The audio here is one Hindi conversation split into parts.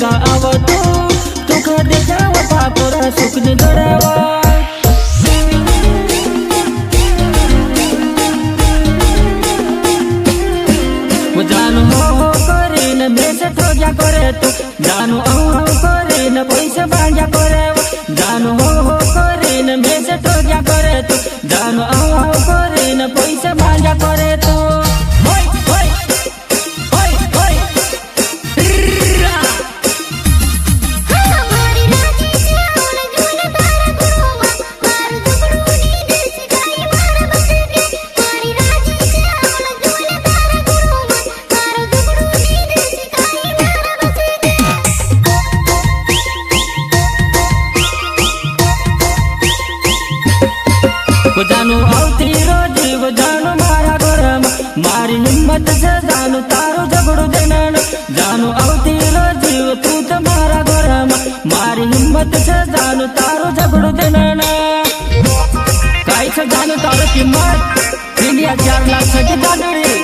का आवतो तू कदे जाव पापोरा सुख ने दड़ावा जानू हो करे न मेसे ठोजा करे तू जानू हो करे न पैसे बांजा करे जानू हो करे न मेसे ठोजा करे तू जानू हो करे न पैसे बांजा करे तू जानू आवती रोज जानू मारा गोरम मारी हिम्मत से जानू तारो झगड़ो देना जानू आवती रोज तू तो मारा गोरम मारी हिम्मत से जानू तारो झगड़ो देना काई से जानू तारो किम्मत इंडिया 4 लाख से दादड़ी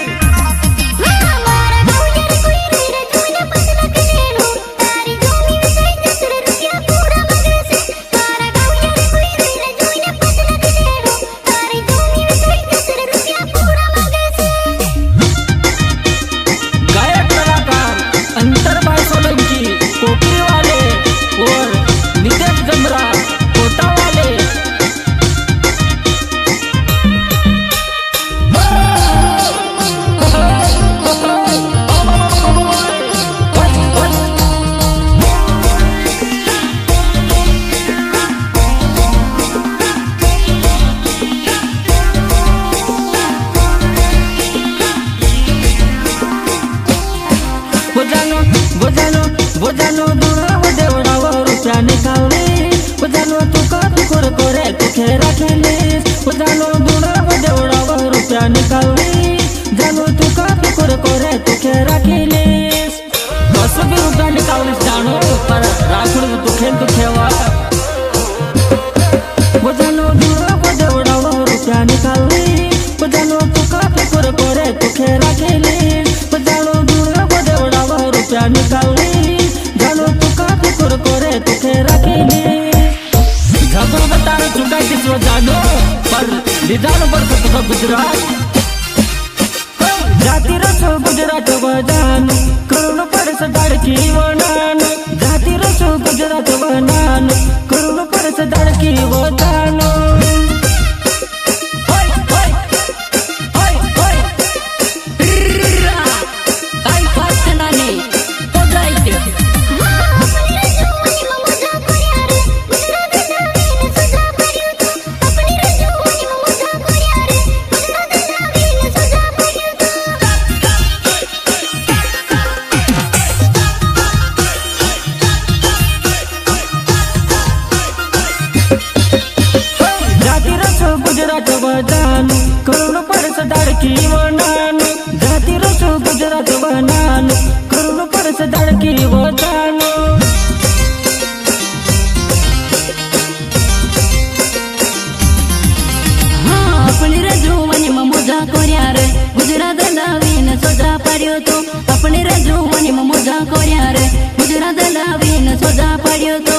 वो जानू दूरा वो देवड़ा वो रुपया निकाले वो जानू तू कभी कुर करे तू खेरा खेले वो जानू दूरा वो देवड़ा वो रुपया निकाले जानू तू कभी कुर करे तू खेरा खेले बस भी रुपया निकाले जानू पर राखड़ तू खेल तू खेवा वो जानू दूरा वो देवड़ा वो रुपया निकाले वो जानू तू कभी कुर करे तू खेरा खेले वो जानू दूरा वो देवड़ा वो रुपया निकाले जानो पर निदान पर तो गुजरात जाती रसो गुजरात वजान करुण पर सदड़की वनान जाती रसो गुजरात वनान करुण पर सदड़की वजान गुजरात वजान करुण पर सदड़की वनान जाती रसो गुजरात वनान करुण पर सदड़की वजान अपनी रजूवनी में मोजा कोरिया रे गुजरात लावीन सोजा पड़ियो तो अपनी रजूवनी में मोजा कोरिया रे गुजरात लावीन सोजा पड़ियो तो